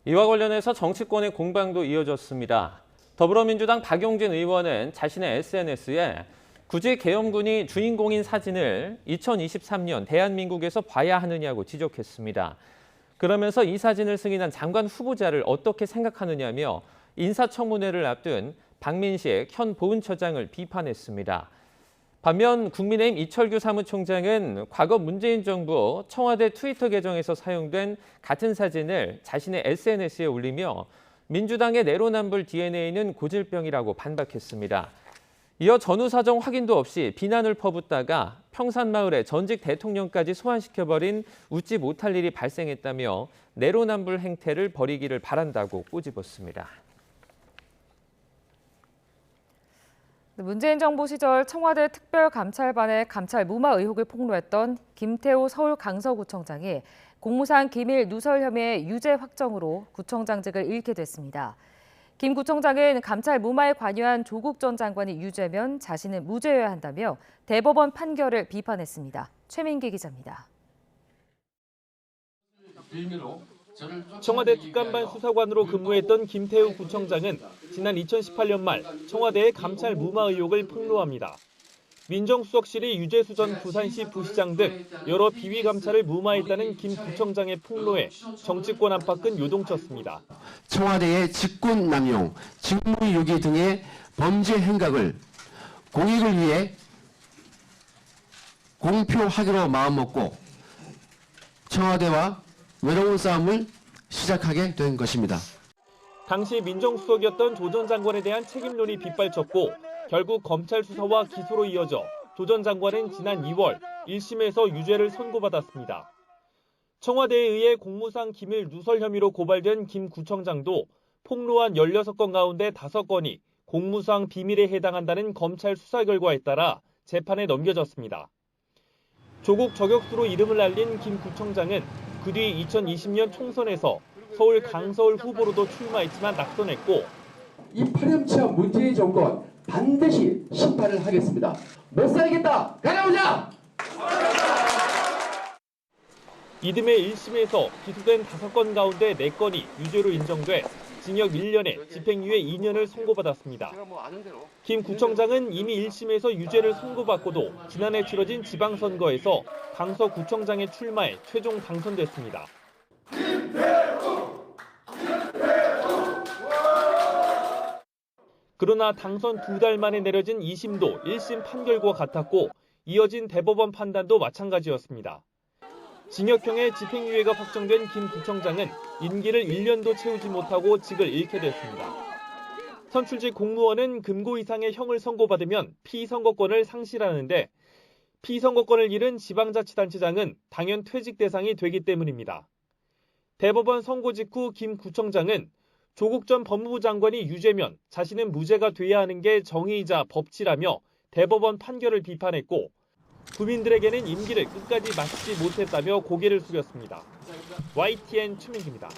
이와 관련해서 정치권의 공방도 이어졌습니다. 더불어민주당 박용진 의원은 자신의 SNS에 굳이 계엄군이 주인공인 사진을 2023년 대한민국에서 봐야 하느냐고 지적했습니다. 그러면서 이 사진을 승인한 장관 후보자를 어떻게 생각하느냐며 인사청문회를 앞둔 박민식 현 보훈처장을 비판했습니다. 반면 국민의힘 이철규 사무총장은 과거 문재인 정부 청와대 트위터 계정에서 사용된 같은 사진을 자신의 SNS에 올리며 민주당의 내로남불 DNA는 고질병이라고 반박했습니다. 이어 전후 사정 확인도 없이 비난을 퍼붓다가 평산마을에 전직 대통령까지 소환시켜버린 웃지 못할 일이 발생했다며 내로남불 행태를 버리기를 바란다고 꼬집었습니다. 문재인 정부 시절 청와대 특별감찰반의 감찰 무마 의혹을 폭로했던 김태호 서울 강서구청장이 공무상 기밀 누설 혐의 유죄 확정으로 구청장직을 잃게 됐습니다. 김 구청장은 감찰 무마에 관여한 조국 전 장관이 유죄면 자신은 무죄여야 한다며 대법원 판결을 비판했습니다. 최민기 기자입니다. 청와대 특감반 수사관으로 근무했던 김태우 구청장은 지난 2018년 말 청와대의 감찰 무마 의혹을 폭로합니다. 민정수석실이 유재수 전 부산시 부시장 등 여러 비위 감찰을 무마했다는 김 구청장의 폭로에 정치권 안팎은 요동쳤습니다. 청와대의 직권남용, 직무유기 등의 범죄 행각을 공익을 위해 공표하기로 마음먹고 청와대와 외로운 싸움을 시작하게 된 것입니다. 당시 민정수석이었던 조 전 장관에 대한 책임론이 빗발쳤고 결국 검찰 수사와 기소로 이어져 조 전 장관은 지난 2월 1심에서 유죄를 선고받았습니다. 청와대에 의해 공무상 기밀 누설 혐의로 고발된 김 구청장도 폭로한 16건 가운데 5건이 공무상 비밀에 해당한다는 검찰 수사 결과에 따라 재판에 넘겨졌습니다. 조국 저격수로 이름을 알린 김 구청장은 그 뒤 2020년 총선에서 서울 강서울 후보로도 출마했지만 낙선했고 이 파렴치한 문재인 정권 반드시 심판을 하겠습니다. 못 살겠다. 가려오자. 이듬해 1심에서 기소된 5건 가운데 4건이 유죄로 인정돼 징역 1년에 집행유예 2년을 선고받았습니다. 김 구청장은 이미 1심에서 유죄를 선고받고도 지난해 치러진 지방선거에서 강서구청장에 출마해 최종 당선됐습니다. 그러나 당선 2달 만에 내려진 2심도 1심 판결과 같았고 이어진 대법원 판단도 마찬가지였습니다. 징역형의 집행유예가 확정된 김 구청장은 임기를 1년도 채우지 못하고 직을 잃게 됐습니다. 선출직 공무원은 금고 이상의 형을 선고받으면 피선거권을 상실하는데 피선거권을 잃은 지방자치단체장은 당연 퇴직 대상이 되기 때문입니다. 대법원 선고 직후 김 구청장은 조국 전 법무부 장관이 유죄면 자신은 무죄가 돼야 하는 게 정의이자 법치라며 대법원 판결을 비판했고 국민들에게는 임기를 끝까지 마치지 못했다며 고개를 숙였습니다. YTN 최민기입니다.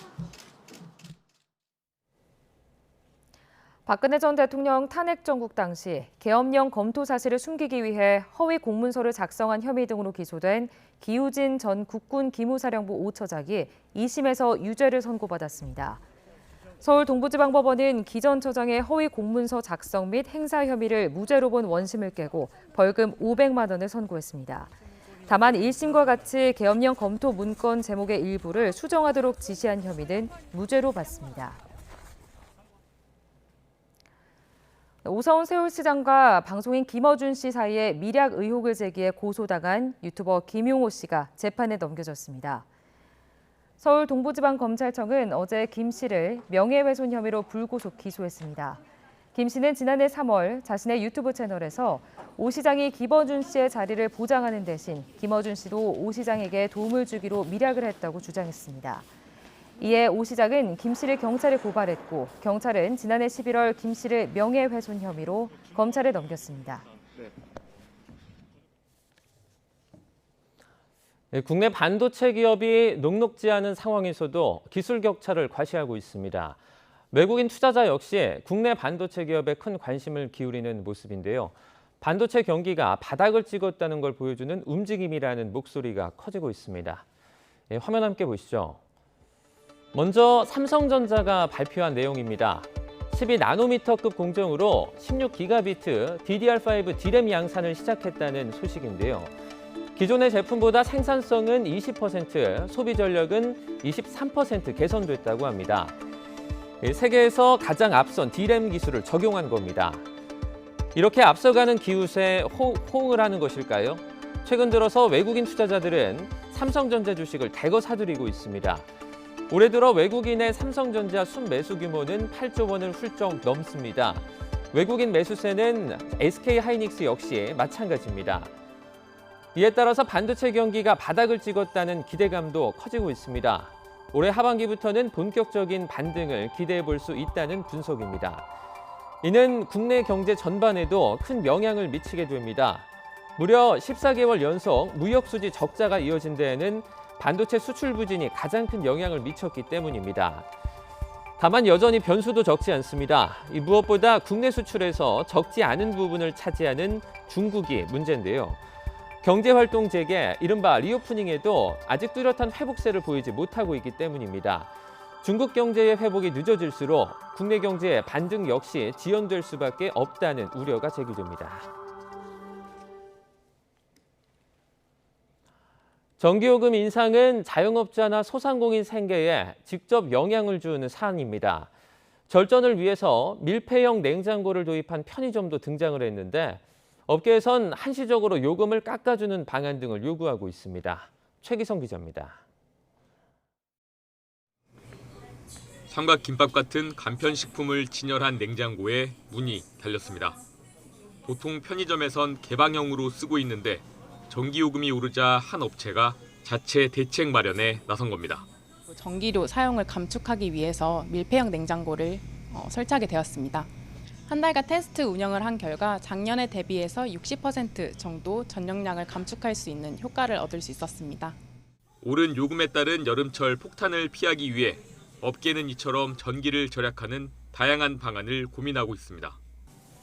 박근혜 전 대통령 탄핵 정국 당시 계엄령 검토 사실을 숨기기 위해 허위 공문서를 작성한 혐의 등으로 기소된 기우진 전 국군 기무사령부 5처장이 2심에서 유죄를 선고받았습니다. 서울 동부지방법원은 기 전 처장의 허위 공문서 작성 및 행사 혐의를 무죄로 본 원심을 깨고 벌금 500만 원을 선고했습니다. 다만 1심과 같이 계엄령 검토 문건 제목의 일부를 수정하도록 지시한 혐의는 무죄로 봤습니다. 오세훈 서울시장과 방송인 김어준 씨 사이에 밀약 의혹을 제기해 고소당한 유튜버 김용호 씨가 재판에 넘겨졌습니다. 서울 동부지방검찰청은 어제 김 씨를 명예훼손 혐의로 불구속 기소했습니다. 김 씨는 지난해 3월 자신의 유튜브 채널에서 오 시장이 김어준 씨의 자리를 보장하는 대신 김어준 씨도 오 시장에게 도움을 주기로 밀약을 했다고 주장했습니다. 이에 오 시장은 김 씨를 경찰에 고발했고 경찰은 지난해 11월 김 씨를 명예훼손 혐의로 검찰에 넘겼습니다. 국내 반도체 기업이 녹록지 않은 상황에서도 기술 격차를 과시하고 있습니다. 외국인 투자자 역시 국내 반도체 기업에 큰 관심을 기울이는 모습인데요. 반도체 경기가 바닥을 찍었다는 걸 보여주는 움직임이라는 목소리가 커지고 있습니다. 화면 함께 보시죠. 먼저 삼성전자가 발표한 내용입니다. 12나노미터급 공정으로 16기가비트 DDR5 D램 양산을 시작했다는 소식인데요. 기존의 제품보다 생산성은 20%, 소비 전력은 23% 개선됐다고 합니다. 세계에서 가장 앞선 D램 기술을 적용한 겁니다. 이렇게 앞서가는 기웃에 호응을 하는 것일까요? 최근 들어서 외국인 투자자들은 삼성전자 주식을 대거 사들이고 있습니다. 올해 들어 외국인의 삼성전자 순매수 규모는 8조 원을 훌쩍 넘습니다. 외국인 매수세는 SK하이닉스 역시 마찬가지입니다. 이에 따라서 반도체 경기가 바닥을 찍었다는 기대감도 커지고 있습니다. 올해 하반기부터는 본격적인 반등을 기대해 볼 수 있다는 분석입니다. 이는 국내 경제 전반에도 큰 영향을 미치게 됩니다. 무려 14개월 연속 무역수지 적자가 이어진 데에는 반도체 수출 부진이 가장 큰 영향을 미쳤기 때문입니다. 다만 여전히 변수도 적지 않습니다. 무엇보다 국내 수출에서 적지 않은 부분을 차지하는 중국이 문제인데요. 경제활동 재개, 이른바 리오프닝에도 아직 뚜렷한 회복세를 보이지 못하고 있기 때문입니다. 중국 경제의 회복이 늦어질수록 국내 경제의 반등 역시 지연될 수밖에 없다는 우려가 제기됩니다. 전기요금 인상은 자영업자나 소상공인 생계에 직접 영향을 주는 사안입니다. 절전을 위해서 밀폐형 냉장고를 도입한 편의점도 등장을 했는데 업계에선 한시적으로 요금을 깎아주는 방안 등을 요구하고 있습니다. 최기성 기자입니다. 삼각김밥 같은 간편식품을 진열한 냉장고에 문이 달렸습니다. 보통 편의점에선 개방형으로 쓰고 있는데 전기요금이 오르자 한 업체가 자체 대책 마련에 나선 겁니다. 전기료 사용을 감축하기 위해서 밀폐형 냉장고를 설치하게 되었습니다. 한 달간 테스트 운영을 한 결과 작년에 대비해서 60% 정도 전력량을 감축할 수 있는 효과를 얻을 수 있었습니다. 오른 요금에 따른 여름철 폭탄을 피하기 위해 업계는 이처럼 전기를 절약하는 다양한 방안을 고민하고 있습니다.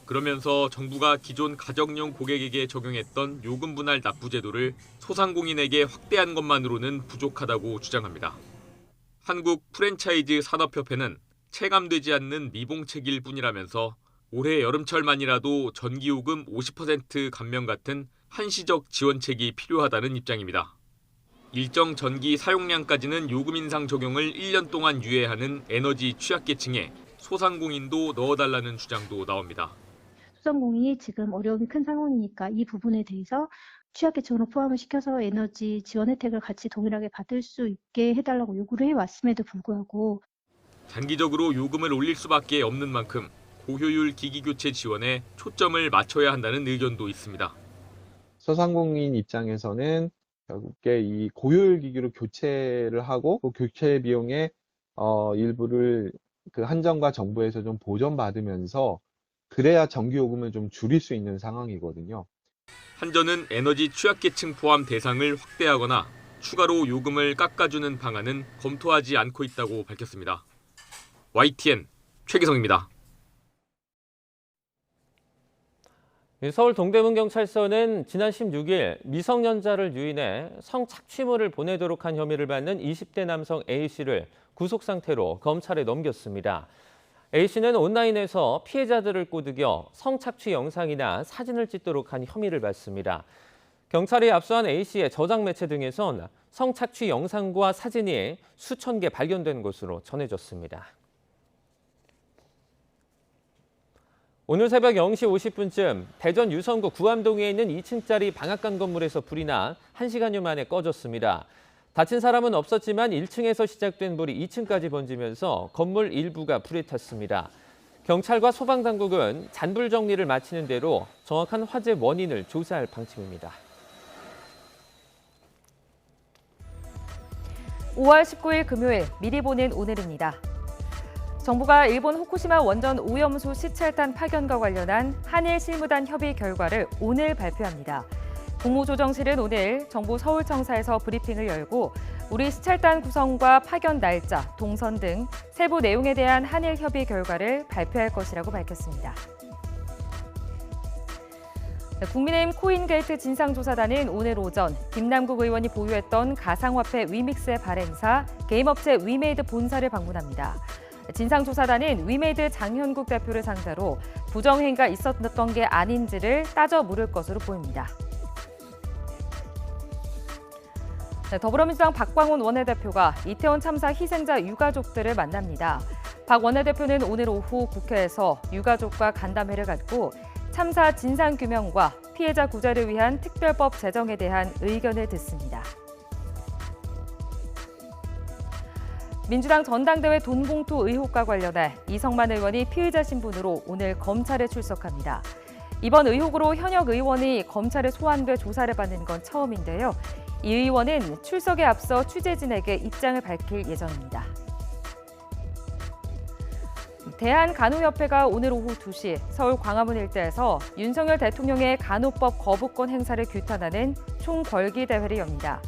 그러면서 정부가 기존 가정용 고객에게 적용했던 요금 분할 납부 제도를 소상공인에게 확대한 것만으로는 부족하다고 주장합니다. 한국 프랜차이즈 산업협회는 체감되지 않는 미봉책일 뿐이라면서 올해 여름철만이라도 전기요금 50% 감면 같은 한시적 지원책이 필요하다는 입장입니다. 일정 전기 사용량까지는 요금 인상 적용을 1년 동안 유예하는 에너지 취약계층에 소상공인도 넣어달라는 주장도 나옵니다. 소상공인이 지금 어려움이 큰 상황이니까 이 부분에 대해서 취약계층으로 포함을 시켜서 에너지 지원 혜택을 같이 동일하게 받을 수 있게 해달라고 요구를 해왔음에도 불구하고 단기적으로 요금을 올릴 수밖에 없는 만큼 고효율 기기 교체 지원에 초점을 맞춰야 한다는 의견도 있습니다. 소상공인 입장에서는 결국에 이 고효율 기기로 교체를 하고 그 교체 비용의 일부를 그 한정과 정부에서 좀 보전받으면서 그래야 전기요금을 좀 줄일 수 있는 상황이거든요. 한전은 에너지 취약계층 포함 대상을 확대하거나 추가로 요금을 깎아주는 방안은 검토하지 않고 있다고 밝혔습니다. YTN 최기성입니다. 서울 동대문경찰서는 지난 16일 미성년자를 유인해 성착취물을 보내도록 한 혐의를 받는 20대 남성 A씨를 구속 상태로 검찰에 넘겼습니다. A씨는 온라인에서 피해자들을 꼬드겨 성착취 영상이나 사진을 찍도록 한 혐의를 받습니다. 경찰이 압수한 A씨의 저장 매체 등에선 성착취 영상과 사진이 수천 개 발견된 것으로 전해졌습니다. 오늘 새벽 0시 50분쯤 대전 유성구 구암동에 있는 2층짜리 방앗간 건물에서 불이 나 1시간여 만에 꺼졌습니다. 다친 사람은 없었지만 1층에서 시작된 불이 2층까지 번지면서 건물 일부가 불에 탔습니다. 경찰과 소방당국은 잔불 정리를 마치는 대로 정확한 화재 원인을 조사할 방침입니다. 5월 19일 금요일 미리 보는 오늘입니다. 정부가 일본 후쿠시마 원전 오염수 시찰단 파견과 관련한 한일 실무단 협의 결과를 오늘 발표합니다. 국무조정실은 오늘 정부 서울청사에서 브리핑을 열고 우리 시찰단 구성과 파견 날짜, 동선 등 세부 내용에 대한 한일 협의 결과를 발표할 것이라고 밝혔습니다. 국민의힘 코인게이트 진상조사단은 오늘 오전 김남국 의원이 보유했던 가상화폐 위믹스의 발행사 게임업체 위메이드 본사를 방문합니다. 진상조사단은 위메이드 장현국 대표를 상대로 부정행위가 있었던 게 아닌지를 따져 물을 것으로 보입니다. 더불어민주당 박광온 원내대표가 이태원 참사 희생자 유가족들을 만납니다. 박 원내대표는 오늘 오후 국회에서 유가족과 간담회를 갖고 참사 진상규명과 피해자 구제를 위한 특별법 제정에 대한 의견을 듣습니다. 민주당 전당대회 돈봉투 의혹과 관련해 이성만 의원이 피의자 신분으로 오늘 검찰에 출석합니다. 이번 의혹으로 현역 의원이 검찰에 소환돼 조사를 받는 건 처음인데요. 이 의원은 출석에 앞서 취재진에게 입장을 밝힐 예정입니다. 대한간호협회가 오늘 오후 2시 서울 광화문 일대에서 윤석열 대통령의 간호법 거부권 행사를 규탄하는 총궐기 대회를 엽니다.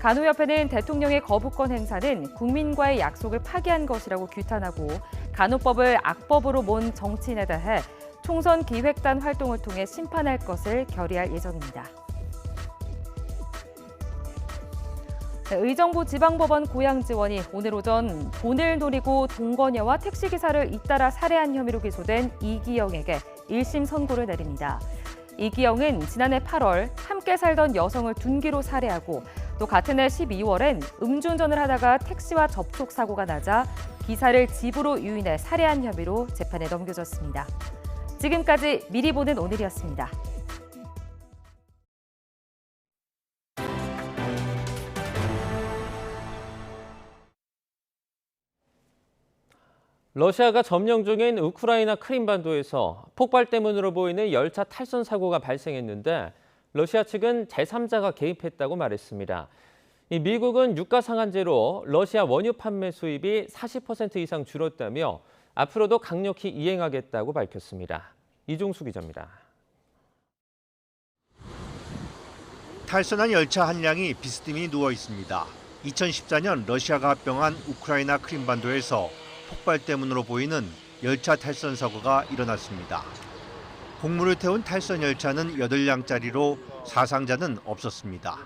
간호협회는 대통령의 거부권 행사는 국민과의 약속을 파기한 것이라고 규탄하고 간호법을 악법으로 몬 정치인에 대해 총선 기획단 활동을 통해 심판할 것을 결의할 예정입니다. 의정부 지방법원 고양지원이 오늘 오전 돈을 노리고 동거녀와 택시기사를 잇따라 살해한 혐의로 기소된 이기영에게 1심 선고를 내립니다. 이기영은 지난해 8월 함께 살던 여성을 둔기로 살해하고 또 같은 해 12월엔 음주운전을 하다가 택시와 접촉사고가 나자 기사를 집으로 유인해 살해한 혐의로 재판에 넘겨졌습니다. 지금까지 미리 보는 오늘이었습니다. 러시아가 점령 중인 우크라이나 크림반도에서 폭발 때문으로 보이는 열차 탈선 사고가 발생했는데 러시아 측은 제3자가 개입했다고 말했습니다. 미국은 유가 상한제로 러시아 원유 판매 수입이 40% 이상 줄었다며 앞으로도 강력히 이행하겠다고 밝혔습니다. 이종수 기자입니다. 탈선한 열차 한 량이 비스듬히 누워 있습니다. 2014년 러시아가 합병한 우크라이나 크림반도에서 폭발 때문으로 보이는 열차 탈선 사고가 일어났습니다. 곡물을 태운 탈선 열차는 8량짜리로 사상자는 없었습니다.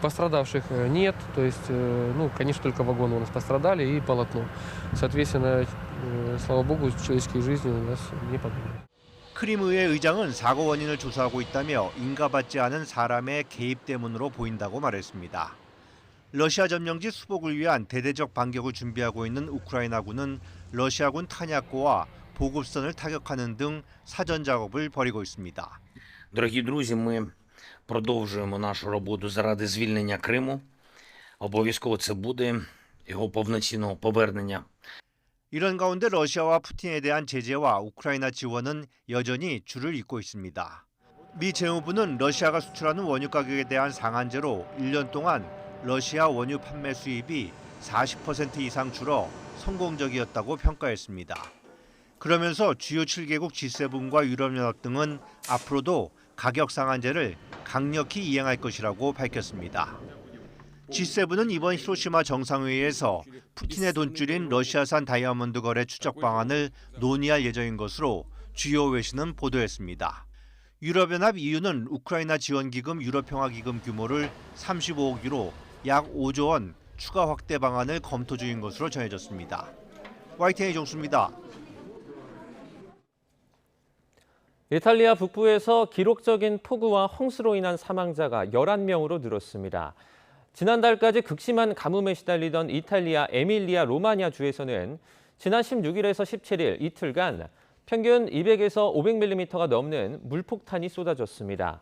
Пострадавших нет, то есть, конечно, только вагоны у нас пострадали и полотно. Соответственно, слава богу, человеческие жизни у нас не погибли. 크림의회 의장은 사고 원인을 조사하고 있다며 인가받지 않은 사람의 개입 때문으로 보인다고 말했습니다. 러시아 점령지 수복을 위한 대대적 반격을 준비하고 있는 우크라이나군은 러시아군 탄약고와 보급선을 타격하는 등 사전 작업을 벌이고 있습니다. Дорогі друзі, ми продовжуємо нашу роботу заради звільнення Криму. Обов'язково це буде його повноцінного повернення. 이런 가운데 러시아와 푸틴에 대한 제재와 우크라이나 지원은 여전히 줄을 잇고 있습니다. 미 재무부는 러시아가 수출하는 원유 가격에 대한 상한제로 1년 동안 러시아 원유 판매 수입이 40% 이상 줄어 성공적이었다고 평가했습니다. 그러면서 주요 7개국 G7과 유럽연합 등은 앞으로도 가격 상한제를 강력히 이행할 것이라고 밝혔습니다. G7은 이번 히로시마 정상회의에서 푸틴의 돈줄인 러시아산 다이아몬드 거래 추적 방안을 논의할 예정인 것으로 주요 외신은 보도했습니다. 유럽연합 EU는 우크라이나 지원기금 유럽평화기금 규모를 35억 유로, 약 5조 원 추가 확대 방안을 검토 중인 것으로 전해졌습니다. YTN 이종수입니다. 이탈리아 북부에서 기록적인 폭우와 홍수로 인한 사망자가 11명으로 늘었습니다. 지난달까지 극심한 가뭄에 시달리던 이탈리아 에밀리아 로마니아 주에서는 지난 16일에서 17일 이틀간 평균 200에서 500mm가 넘는 물폭탄이 쏟아졌습니다.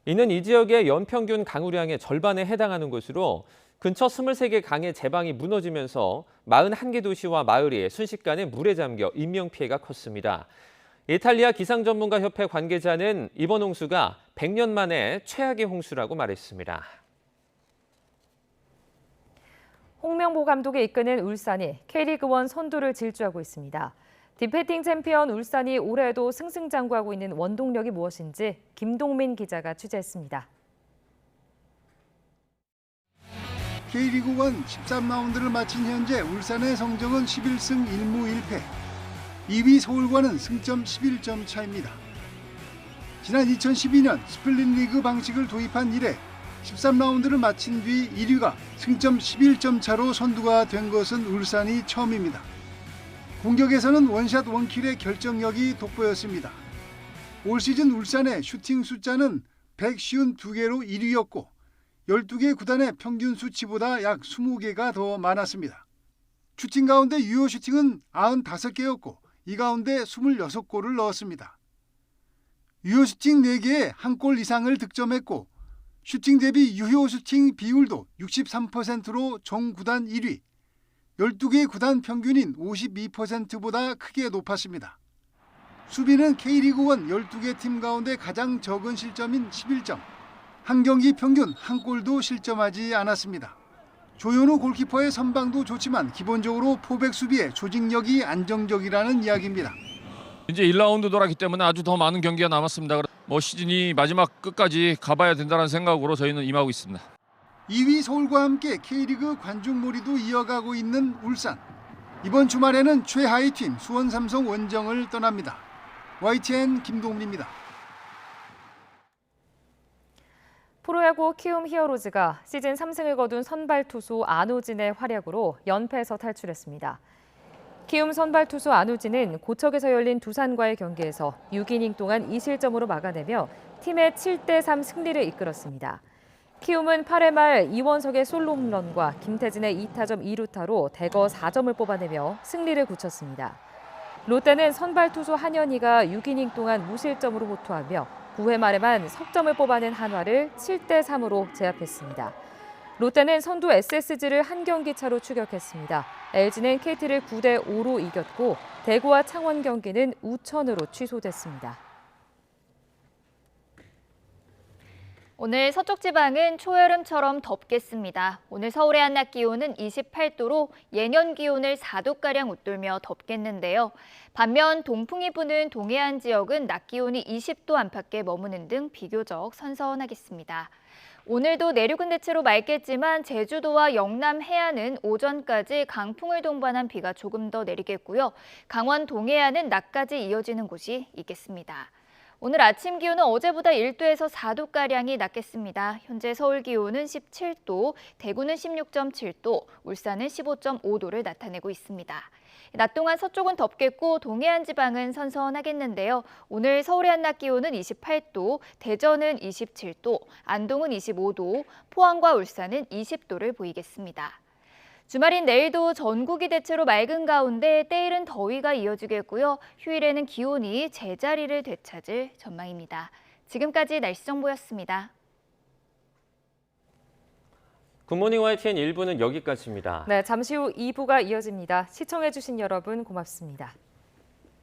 이는 이 지역의 연평균 강우량의 절반에 해당하는 것으로 근처 23개 강의 제방이 무너지면서 41개 도시와 마을이 순식간에 물에 잠겨 인명피해가 컸습니다. 이탈리아 기상전문가협회 관계자는 이번 홍수가 100년 만에 최악의 홍수라고 말했습니다. 홍명보 감독이 이끄는 울산이 K리그1 선두를 질주하고 있습니다. 디펜딩 챔피언 울산이 올해도 승승장구하고 있는 원동력이 무엇인지 김동민 기자가 취재했습니다. K리그1 13라운드를 마친 현재 울산의 성적은 11승 1무 1패. 2위 서울과는 승점 11점 차입니다. 지난 2012년 스플릿 리그 방식을 도입한 이래 13라운드를 마친 뒤 1위가 승점 11점 차로 선두가 된 것은 울산이 처음입니다. 공격에서는 원샷 원킬의 결정력이 돋보였습니다. 올 시즌 울산의 슈팅 숫자는 152개로 1위였고 12개 구단의 평균 수치보다 약 20개가 더 많았습니다. 슈팅 가운데 유효 슈팅은 95개였고 이 가운데 26골을 넣었습니다. 유효 슈팅 4개에 1골 이상을 득점했고 슈팅 대비 유효 슈팅 비율도 63%로 전 구단 1위, 12개 구단 평균인 52%보다 크게 높았습니다. 수비는 K리그1 12개 팀 가운데 가장 적은 실점인 11점, 한 경기 평균 1골도 실점하지 않았습니다. 조현우 골키퍼의 선방도 좋지만 기본적으로 포백 수비의 조직력이 안정적이라는 이야기입니다. 이제 1라운드 돌았기 때문에 아주 더 많은 경기가 남았습니다. 시즌이 마지막 끝까지 가봐야 된다는 생각으로 저희는 임하고 있습니다. 2위 서울과 함께 K리그 관중몰이도 이어가고 있는 울산. 이번 주말에는 최하위 팀 수원 삼성 원정을 떠납니다. YTN 김동민입니다. 프로야구 키움 히어로즈가 시즌 3승을 거둔 선발 투수 안우진의 활약으로 연패에서 탈출했습니다. 키움 선발 투수 안우진은 고척에서 열린 두산과의 경기에서 6이닝 동안 2실점으로 막아내며 팀의 7대3 승리를 이끌었습니다. 키움은 8회 말 이원석의 솔로 홈런과 김태진의 2타점 2루타로 대거 4점을 뽑아내며 승리를 굳혔습니다. 롯데는 선발 투수 한현희가 6이닝 동안 무실점으로 호투하며 9회 말에만 석점을 뽑아낸 한화를 7대3으로 제압했습니다. 롯데는 선두 SSG를 한 경기 차로 추격했습니다. LG는 KT를 9대5로 이겼고 대구와 창원 경기는 우천으로 취소됐습니다. 오늘 서쪽 지방은 초여름처럼 덥겠습니다. 오늘 서울의 한낮 기온은 28도로 예년 기온을 4도가량 웃돌며 덥겠는데요. 반면 동풍이 부는 동해안 지역은 낮 기온이 20도 안팎에 머무는 등 비교적 선선하겠습니다. 오늘도 내륙은 대체로 맑겠지만 제주도와 영남 해안은 오전까지 강풍을 동반한 비가 조금 더 내리겠고요. 강원 동해안은 낮까지 이어지는 곳이 있겠습니다. 오늘 아침 기온은 어제보다 1도에서 4도가량이 낮겠습니다. 현재 서울 기온은 17도, 대구는 16.7도, 울산은 15.5도를 나타내고 있습니다. 낮 동안 서쪽은 덥겠고 동해안 지방은 선선하겠는데요. 오늘 서울의 한낮 기온은 28도, 대전은 27도, 안동은 25도, 포항과 울산은 20도를 보이겠습니다. 주말인 내일도 전국이 대체로 맑은 가운데 때이른 더위가 이어지겠고요. 휴일에는 기온이 제자리를 되찾을 전망입니다. 지금까지 날씨 정보였습니다. 굿모닝 YTN 1부는 여기까지입니다. 네, 잠시 후 2부가 이어집니다. 시청해주신 여러분 고맙습니다.